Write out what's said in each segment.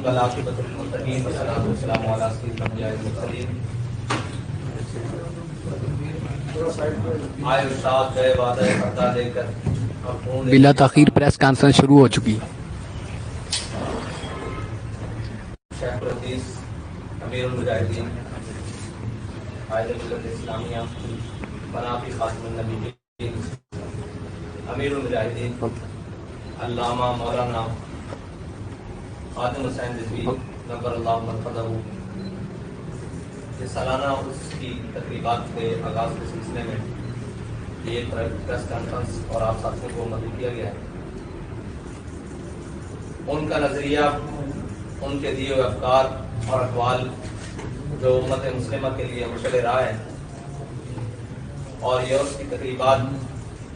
والعاقبۃ للمتقین والصلاۃ والسلام علی سید الانبیاء والمرسلین. آئے استاد گئے وعدہ پردہ لے کر بلا تاخیر پریس کانفرنس شروع ہو چکی. شیخ الحدیث امیر المجاہدین قائد ملت اسلامیہ بنافی خاتم النبیین امیر المجاہدین علامہ مولانا خادم حسین رضوی نور اللہ مرقدہ سالانہ اس کی تقریبات کے آغاز کے سلسلے میں یہ پریس کانفرنس اور آپ ساتھیوں کو مدعو کیا گیا ہے. ان کا نظریہ، ان کے دیے ہوئے افکار اور اقوال جو امت مسلمہ کے لیے مشعل راہ ہے، اور یہ اس کی تقریبات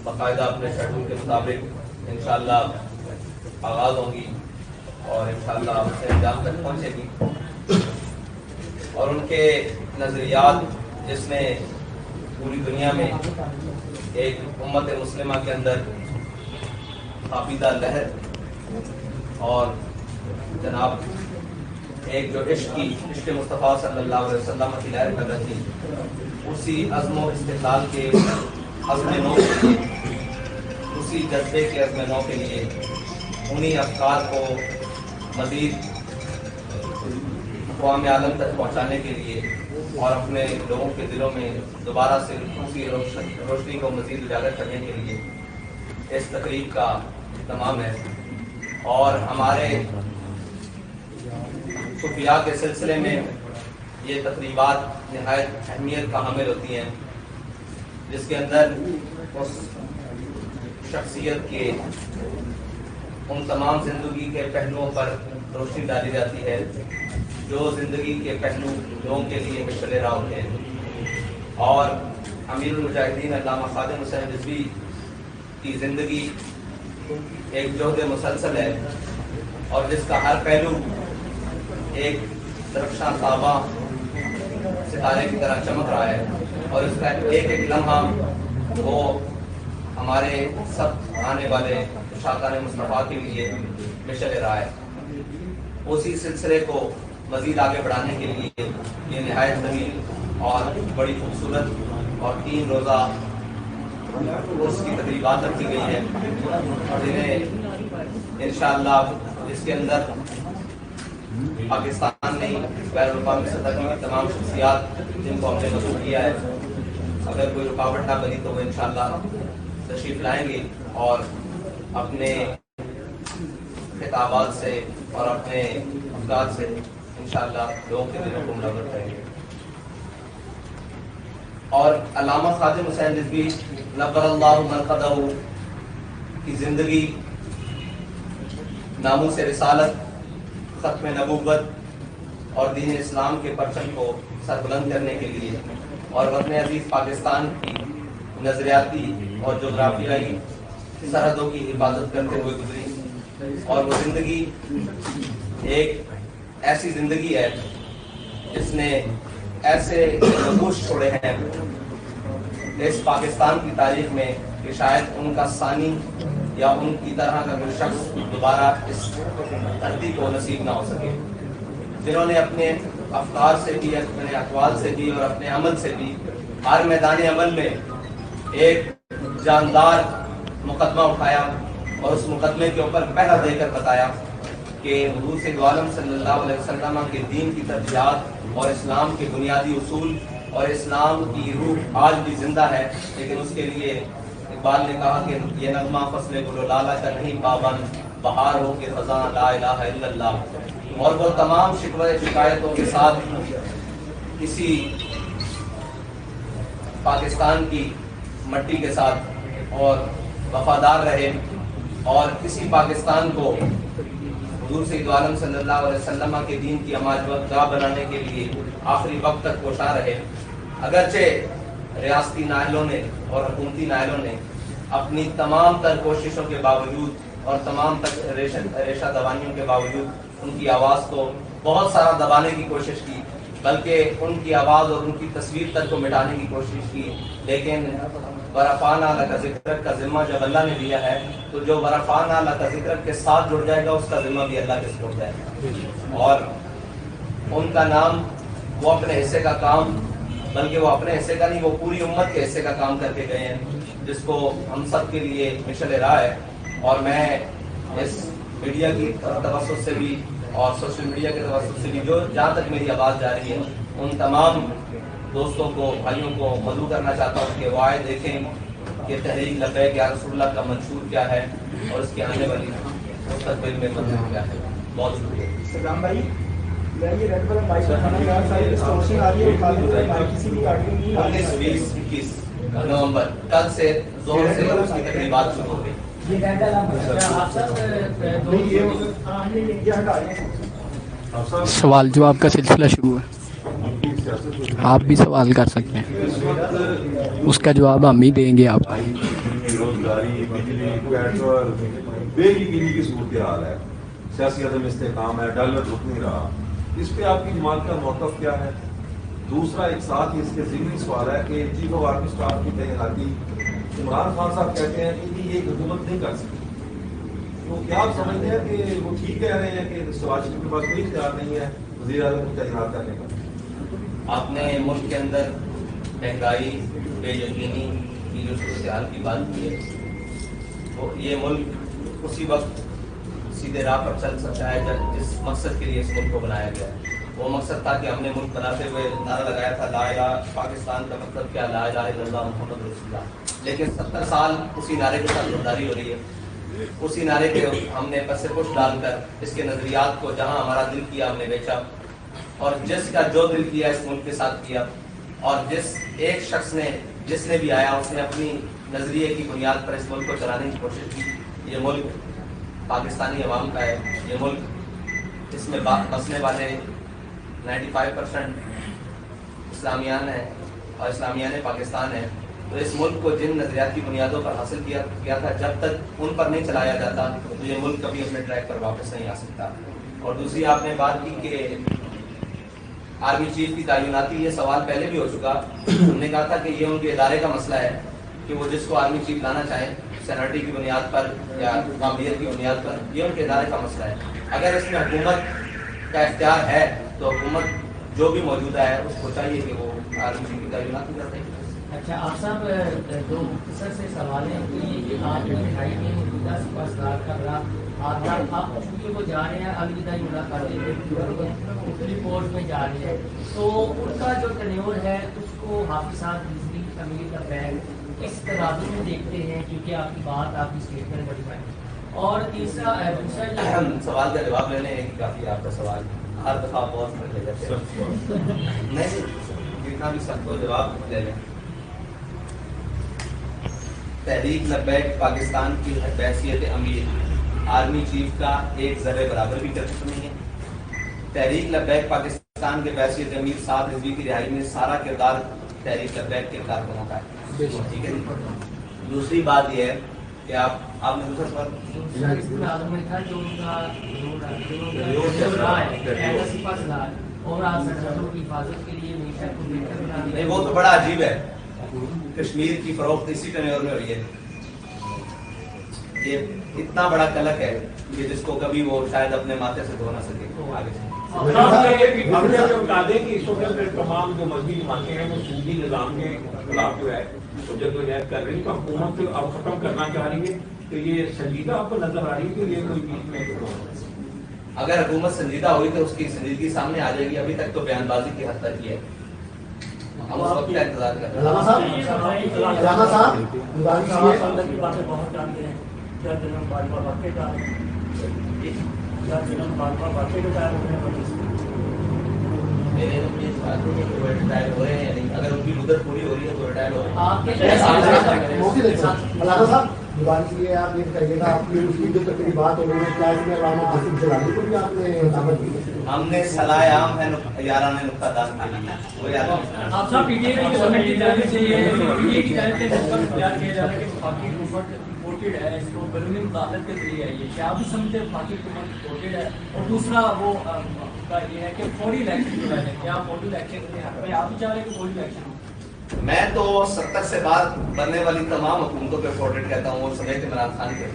باقاعدہ اپنے شیڈول کے مطابق انشاءاللہ آغاز ہوں گی اور انشاءاللہ اسے انجام تک پہنچے گی. اور ان کے نظریات جس نے پوری دنیا میں ایک امت مسلمہ کے اندر قابیدہ لہر اور جناب ایک جو عشق مصطفیٰ صلی اللہ علیہ وسلم کی لہر پیدا تھی، اسی عزم و استقلال کے عزم نو کے لیے، اسی جذبے کے عزم نو کے لیے، انہی افکار کو مزید اقوام عالم تک پہنچانے کے لیے اور اپنے لوگوں کے دلوں میں دوبارہ سے اسی روشنی کو مزید اجاگر کرنے کے لیے اس تقریب کا اہتمام ہے. اور ہمارے صوفیاء کے سلسلے میں یہ تقریبات نہایت اہمیت کا حامل ہوتی ہیں، جس کے اندر اس شخصیت کے ان تمام زندگی کے پہلوؤں پر روشنی ڈالی جاتی ہے جو زندگی کے پہلو لوگوں کے لیے مشعل راہ ہوتے ہیں. اور امیر المجاہدین علامہ خادم حسین رضوی کی زندگی ایک جہد مسلسل ہے، اور جس کا ہر پہلو ایک درخشاں تاباں ستارے کی طرح چمک رہا ہے، اور اس کا ایک ایک لمحہ وہ ہمارے سب آنے والے شاطان مصطفیٰ کے لیے مشعل راہ ہے. اسی سلسلے کو مزید آگے بڑھانے کے لیے یہ نہایت طویل اور بڑی خوبصورت اور 3 روزہ اس کی تقریبات رکھی گئی ہیں، جنہیں انشاءاللہ اس کے اندر پاکستان نے بین الاقوامی سطح کی تمام شخصیات جن کو ہم نے مدعو کیا ہے، اگر کوئی رکاوٹ نہ بنی تو وہ انشاءاللہ تشریف لائیں گے اور اپنے خطابات سے اور اپنے افکار سے انشاءاللہ لوگوں کے دلوں کو منور کریں گے. اور علامہ خادم حسین رضوی نور اللہ مرقدہ کی زندگی ناموس رسالت، ختم نبوت اور دین اسلام کے پرچم کو سربلند کرنے کے لیے اور وطن عزیز پاکستان کی نظریاتی اور جغرافیائی سرحدوں کی حفاظت کرتے ہوئے گزری. اور وہ زندگی ایک ایسی زندگی ہے جس نے ایسے نقوش چھوڑے ہیں اس پاکستان کی تاریخ میں کہ شاید ان کا ثانی یا ان کی طرح کا کوئی شخص دوبارہ اس دھرتی کو نصیب نہ ہو سکے، جنہوں نے اپنے افکار سے بھی، اپنے اقوال سے بھی اور اپنے عمل سے بھی ہر میدان عمل میں ایک جاندار مقدمہ اٹھایا اور اس مقدمے کے اوپر پہرا دے کر بتایا کہ حضور سید عالم صلی اللہ علیہ وسلم کے دین کی ترجیحات اور اسلام کے بنیادی اصول اور اسلام کی روح آج بھی زندہ ہے. لیکن اس کے لیے اقبال نے کہا کہ یہ نغمہ فصل گل و لالہ کا نہیں پابند، بہار ہو کے خزاں لا الہ الا اللہ. اور وہ تمام شکوے شکایتوں کے ساتھ اسی پاکستان کی مٹی کے ساتھ اور وفادار رہے، اور اسی پاکستان کو حضور سید عالم صلی اللہ علیہ وسلم کے دین کی اماج گاہ بنانے کے لیے آخری وقت تک کوشاں رہے. اگرچہ ریاستی نااہلوں نے اور حکومتی نااہلوں نے اپنی تمام تر کوششوں کے باوجود اور تمام تر ریشہ دوانیوں کے باوجود ان کی آواز کو بہت سارا دبانے کی کوشش کی، بلکہ ان کی آواز اور ان کی تصویر تک کو مٹانے کی کوشش کی، لیکن ورفعنا لک ذکرک کا ذمہ جب اللہ نے لیا ہے تو جو ورفعنا لک ذکرک کے ساتھ جڑ جائے گا اس کا ذمہ بھی اللہ کے سپرد ہے. اور ان کا نام وہ اپنے حصے کا کام، بلکہ وہ اپنے حصے کا نہیں، وہ پوری امت کے حصے کا کام کر کے گئے ہیں، جس کو ہم سب کے لیے مشعل راہ ہے. اور میں اس میڈیا کی توسط سے بھی اور سوشل میڈیا کے توسط سے بھی جو جہاں تک میری آواز جا رہی ہے ان تمام دوستوں کو، بھائیوں کو مدعو کرنا چاہتا ہوں کہ وہ آئے دیکھیں کہ تحریک لبیک یا رسول اللہ کا منشور کیا ہے اور اس کی آنے والی مستقبل میں منشور کیا ہے. بہت شکریہ. سلام بھائی، میں یہ ریڈ والا مائک کھانا یار ساری ڈسٹورشن آ رہی ہے، اٹھا لوں مائک کسی بھی کاٹ نہیں آ رہی. 19، 20، 21 نومبر کل سے زور سے اس کی تقریبات شروع ہو گئی. یہ ریڈ والا آپ سب نہیں یہ ہٹا رہے ہیں. سوال جواب کا سلسلہ شروع ہے. آپ بھی سوال کر سکتے ہیں، اس کا جواب ہم ہی دیں گے. آپ روزگاری، بجلی، پیٹرول، بے یقینی کی صورتحال ہے، سیاسی عدم استحکام ہے، ڈالر رک نہیں رہا. اس پہ آپ کی جماعت کا موقف کیا ہے؟ دوسرا ایک ساتھ ہی اس کے ضمنی سوال ہے کہ چیف آف آرمی اسٹاف کی تعیناتی عمران خان صاحب کہتے ہیں کہ یہ ایک حکومت نہیں کر سکتی، تو کیا آپ سمجھتے ہیں کہ وہ ٹھیک کہہ رہے ہیں کہ شہباز شریف کے پاس کوئی اختیار نہیں ہے وزیر اعظم کو تعینات کرنے کا؟ آپ نے ملک کے اندر مہنگائی، بے یقینی کی جو صورتحال کی بات کی ہے، وہ یہ ملک اسی وقت سیدھے راہ پر چل سکتا ہے جب جس مقصد کے لیے اس ملک کو بنایا گیا ہے. وہ مقصد تھا کہ ہم نے ملک بناتے ہوئے نعرہ لگایا تھا لا الہ پاکستان کا مطلب کیا، لا الہ الا اللہ محمد رسول اللہ. لیکن 70 سال اسی نعرے کے ساتھ غداری ہو رہی ہے. اسی نعرے کے ہم نے پس پش ڈال کر اس کے نظریات کو جہاں ہمارا دل کیا ہم نے بیچا، اور جس کا جو دل کیا اس ملک کے ساتھ کیا. اور جس ایک شخص نے جس نے بھی آیا اس نے اپنی نظریے کی بنیاد پر اس ملک کو چلانے کی کوشش کی. یہ ملک پاکستانی عوام کا ہے، یہ ملک اس میں بسنے والے 95% اسلامیان ہیں اور اسلامیان پاکستان ہیں. تو اس ملک کو جن نظریاتی بنیادوں پر حاصل کیا تھا، جب تک ان پر نہیں چلایا جاتا تو یہ ملک کبھی اپنے ٹریک پر واپس نہیں آ سکتا. اور دوسری آپ نے بات کی کہ آرمی چیف کی تعیناتی، یہ سوال پہلے بھی ہو چکا. ہم نے کہا تھا کہ یہ ان کے ادارے کا مسئلہ ہے کہ وہ جس کو آرمی چیف لانا چاہیں سینیٹری کی بنیاد پر یا معمولیت کی بنیاد پر، یہ ان کے ادارے کا مسئلہ ہے. اگر اس میں حکومت کا اختیار ہے تو حکومت جو بھی موجودہ ہے اس کو چاہیے کہ وہ آرمی چیف کی تعیناتی کرتے ہیں. اچھا آپ صاحب دو مختصر سے سوال ہیں کہ آپ نے دکھائی میں موجودہ سپاہ سالار کا بڑا آپ چونکہ وہ جا رہے ہیں الوداعی ملاقاتیں مختلف فورس میں جا رہے ہیں، تو ان کا جو ٹینیور ہے اس کو حافظ صاحب رضوی امیر کا بیگ اس ترازو میں دیکھتے ہیں، کیونکہ آپ کی بات آپ کی اسٹیٹمنٹ بڑی بڑی. اور تیسرا سوال کا جواب لینے ایک کافی آپ کا سوال ہر دفعہ بہت پڑھ لے جاتے ہیں. نہیں جتنا بھی سب کو جواب لے لیں. تحریک لبیک پاکستان کی حیثیت امیر آرمی چیف کا ایک ذرے برابر بھی کردار نہیں ہے. تحریک لبیک پاکستان کے حیثیت امیر سعد رضوی کی رہائی میں سارا کردار تحریک لبیک کے کارکنوں کا ہے. ٹھیک ہے. دوسری بات یہ ہے کہ آپ نے دوسرا سوال نہیں، وہ تو بڑا عجیب ہے. کشمیر کی فروخت اسی ٹینیور میں ہوئی ہے. یہ اتنا بڑا کلک ہے کہ جس کو کبھی وہ شاید اپنے ماتھے سے دھو نہ سکے. آگے سے بتا دیں کہ اس وقت تمام جو مذہبی جماعتیں ہیں وہ سودی نظام کے خلاف جو ہے جدوجہد کر رہی، تو حکومت اب ختم کرنا چاہ رہی ہے. تو یہ سنجیدہ آپ کو نظر آ رہی ہے کہ یہ کوئی بیچ میں اگر حکومت سنجیدہ ہوئی تو اس کی سنجیدگی سامنے آ جائے گی. ابھی تک تو بیان بازی کی حد تک ہے. ہم اس وقت کا انتظار کر رہے ہیں. اگر ان کی مدت پوری ہو رہی ہے تو ریٹائر ہو رہے ہیں. یہ آپ یہ کریے گا آپ کی اس کی جو تقریبات ہو رہی ہیں کیا اس میں علامہ قاسم سیلانی کو بھی آپ نے دعوت دی ہے؟ ہم نے صلاح عام ہے یارانہ نقطہ دان کے لیے وہ یاد آپ صاحب پی ٹی آئی کی گورنمنٹ کی جانب سے یہ پی ٹی آئی کی جانب سے اختیار کیا جا رہا ہے کہ وفاقی حکومت امپورٹڈ ہے، اس کو بیرونی مداخلت کے ذریعے ہے. یہ کیا آپ بھی سمجھتے ہیں وفاقی حکومت امپورٹڈ ہے؟ اور دوسرا وہ کا یہ ہے کہ فوری الیکشن جو ہے کیا فوری الیکشن میں آپ بھی چاہ رہے ہیں کہ فوری الیکشن ہو؟ میں تو 70 سے بعد بننے والی تمام حکومتوں پہ فورڈ کہتا ہوں اور سمیت عمران خان کے.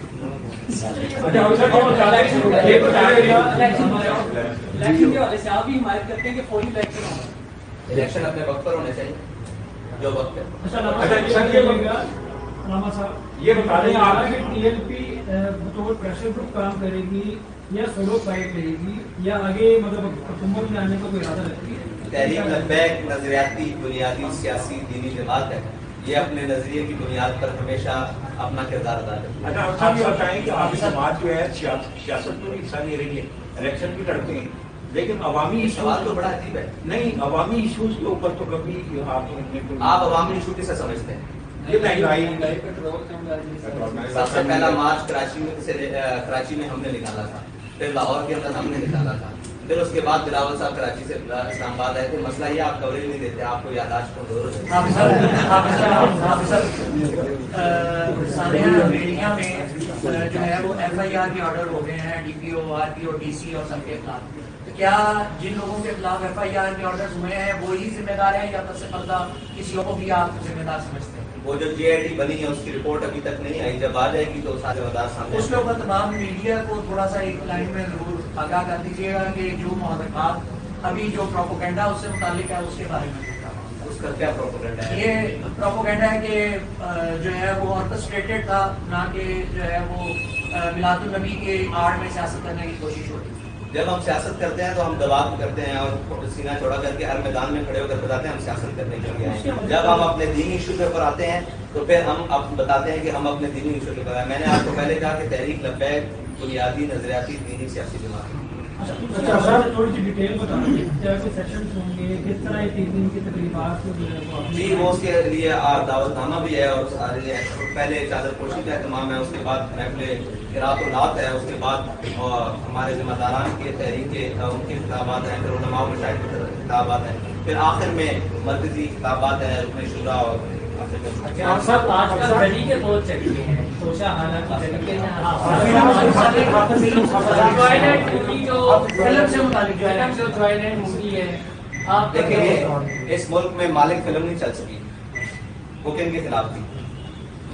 الیکشن اپنے وقت پر ہونے چاہیے جو وقت ہے. یہ بتا دیں آپ کہ ٹی ایل پی بطور پریشر گروپ کام کرے گی یا سولو فائٹ رہے گی یا آگے مطلب حکومت میں آنے کا کوئی ارادہ رکھتی ہے؟ تحریک لبیک نظریاتی بنیادی سیاسی دینی جماعت ہے. یہ اپنے نظریے کی بنیاد پر ہمیشہ اپنا کردار ادا کرتی ہے. اچھا آپ یہ بتائیں کہ آپ سماج جو ہے سیاست میں حصہ لے رہی ہے, الیکشن بھی لڑتے ہیں, لیکن عوامی سوال تو بڑا عجیب ہے. نہیں, عوامی ایشوز کے اوپر تو کبھی آپ عوامی ایشو کسے سمجھتے ہیں؟ یہ مہنگائی, سب سے پہلا مارچ کراچی میں ہم نے نکالا تھا, پھر لاہور کے اندر ہم نے نکالا تھا, پھر اس کے بعد بلاول صاحب کراچی سے اسلام آباد آئے تھے. مسئلہ یہ آپ کوریج نہیں دیتے, آپ کو یادداشت کمزور ہے. میڈیا میں جو ہے وہ ایف آئی آر کے آرڈر ہو گئے ہیں ڈی پی او, آر پی او, ڈی سی اور سب کے خلاف. کیا جن لوگوں کے خلاف ایف آئی آر کے آرڈر ہوئے ہیں وہی ذمہ دار ہیں یا پس پردہ کسی کو بھی آپ ذمہ دار سمجھتے ہیں؟ وہ جو جے آئی ٹی بنی ہے اس کی رپورٹ ابھی تک نہیں آئی, جب آ جائے گی تو سارے وزار سامنے. اس کے اوپر تمام میڈیا کو تھوڑا سا ایک لائن میں ضرور آگاہ کر دیجیے گا کہ جو محرکات ابھی جو پروپوگنڈا اس سے متعلق ہے اس کے بارے میں. اس کا کیا پروپوگنڈا ہے؟ یہ پروپوگنڈا ہے کہ جو ہے وہ آرکسٹریٹڈ تھا, نہ کہ جو ہے وہ میلاد النبی کے آڑ میں سیاست کرنے کی کوشش ہوتی ہے. جب ہم سیاست کرتے ہیں تو ہم دباؤ کرتے ہیں اور سینہ چوڑا کر کے ہر میدان میں کھڑے ہو کر بتاتے ہیں ہم سیاست کرنے کے لیے آئے ہیں. جب ہم اپنے دینی ایشو کے اوپر آتے ہیں تو پھر ہم بتاتے ہیں کہ ہم اپنے دینی ایشو کے اوپر آئے. میں نے آپ کو پہلے کہا کہ تحریک لبیک بنیادی نظریاتی دینی سیاسی جماعت. تھوڑی سی ڈیٹیل بتا دیں کیا سیشنز ہوں گے, کس طرح یہ 3 دن کی تقریبات جی وہ اس کے لیے دعوت نامہ بھی ہے اور پہلے چادر پوشی کا اہتمام ہے, اس کے بعد محفل قرات و نعت ہے, اس کے بعد ہمارے ذمہ داران کے تحریک کے ان کے خطابات ہیں, پھر علماء و مشاہد کے خطابات ہیں, پھر آخر میں مرکزی خطابات ہیں رکن شورا اور سب آج کل گلی کے بہت چلتے ہیں سوچا حالانکہ آپ دیکھیں اس ملک میں مالک فلم نہیں چل سکی, وہ کن کے خلاف تھی؟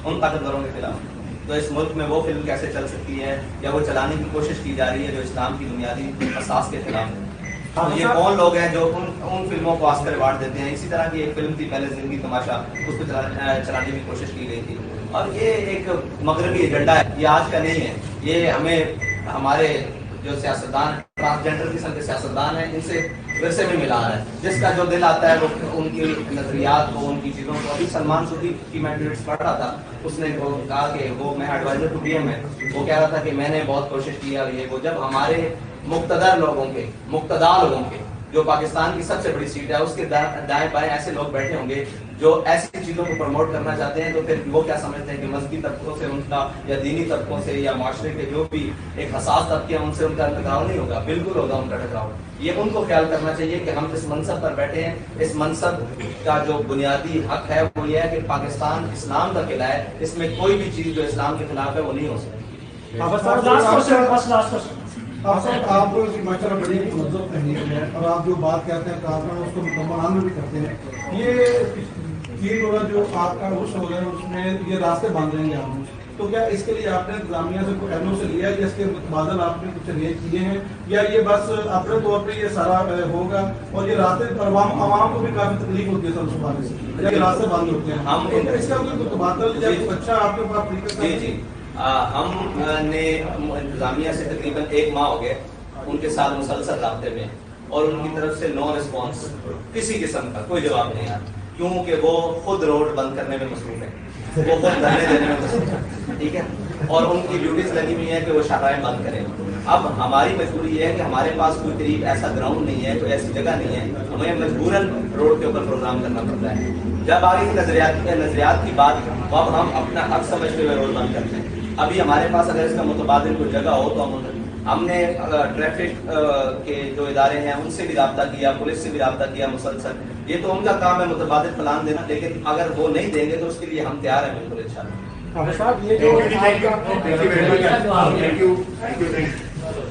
ان طاقتوروں کے خلاف. تو اس ملک میں وہ فلم کیسے چل سکتی ہے یا وہ چلانے کی کوشش کی جا رہی ہے جو اسلام کی بنیادی اساس کے خلاف ہے؟ یہ کون لوگ ہیں جو ان فلموں کو آسکر ایوارڈ دیتے ہیں؟ اسی طرح کی ایک فلم تھی پہلے زندگی تماشا, اس کو چلانے کی کوشش کی گئی تھی. اور یہ ایک مغربی ایجنڈا ہے, یہ آج کا نہیں ہے. یہ ہمیں ہمارے جو سیاستدان ٹرانسجینڈر قسم کے سیاستدان ہیں ان سے ورثے میں ملا رہا ہے. جس کا جو دل آتا ہے وہ ان کی نظریات کو, ان کی چیزوں کو. ابھی سلمان سودی کی میں ٹویٹس پڑھ رہا تھا, اس نے کہا کہ وہ میں ایڈوائزر ٹو ڈی ایم ہے, وہ کہہ رہا تھا کہ میں نے بہت کوشش کی اور یہ وہ جب ہمارے مقتدر لوگوں کے جو پاکستان کی سب سے بڑی سیٹ ہے اس کے دائیں بائیں ایسے لوگ بیٹھے ہوں گے جو ایسی چیزوں کو پروموٹ کرنا چاہتے ہیں, تو پھر وہ کیا سمجھتے ہیں کہ مذہبی طبقوں سے ان کا یا دینی طبقوں سے یا معاشرے کے جو بھی ایک حساس طبقے ہیں ان سے ان کا ٹکراؤ نہیں ہوگا؟ بالکل ہوگا ان کا ٹکراؤ. یہ ان کو خیال کرنا چاہیے کہ ہم جس منصب پر بیٹھے ہیں اس منصب کا جو بنیادی حق ہے وہ یہ ہے کہ پاکستان اسلام کا قلعہ ہے, اس میں کوئی بھی چیز جو اسلام کے خلاف ہے وہ نہیں ہو سکتی. آپ ماشاء اللہ بڑی مہذب تحریر ہے اور آپ جو بات کہتے ہیں کافی اس کو مکمل عمل بھی کرتے ہیں. یہ جو آپ کا اس ہو رہا ہے اس میں یہ راستے باندھ رہے ہیں آپ, تو کیا اس کے لیے آپ نے انتظامیہ سے کوئی ایل او سے لیا ہے, اس کے متبادل آپ نے کچھ ریٹ کیے ہیں, یا یہ بس اپنے طور پہ یہ سارا ہوگا اور یہ راستے عوام کو بھی کافی تکلیف ہوتی ہے سب اس بارے سے, یا یہ راستے بند ہوتے ہیں؟ ہم اس کا کوئی متبادل یا کچھ اچھا آپ کے پاس طریقہ؟ جی ہم نے انتظامیہ سے تقریباً 1 ماہ ہو گئے ان کے ساتھ مسلسل رابطے میں, اور ان کی طرف سے نو رسپانس, کسی قسم کا کوئی جواب نہیں آیا, کیونکہ وہ خود روڈ بند کرنے میں مصروف ہے, وہ خود دھرنے دینے میں مصروف ہے, ٹھیک ہے, اور ان کی ڈیوٹیز لگی ہوئی ہیں کہ وہ شاہراہیں بند کریں. اب ہماری مجبوری یہ ہے کہ ہمارے پاس کوئی قریب ایسا گراؤنڈ نہیں ہے, کوئی ایسی جگہ نہیں ہے, ہمیں مجبوراً روڈ کے اوپر پروگرام کرنا پڑتا ہے. جب آگے نظریات کی بات, اب ہم اپنا حق سمجھتے ہوئے روڈ بند کرتے ہیں. ابھی ہمارے پاس اگر اس کا متبادل کوئی جگہ ہو تو ہم نے ٹریفک کے جو ادارے ہیں ان سے بھی رابطہ کیا, پولیس سے بھی رابطہ کیا مسلسل. یہ تو ان کا کام ہے متبادل پلان دینا, لیکن اگر وہ نہیں دیں گے تو اس کے لیے ہم تیار ہیں بالکل انشاءاللہ.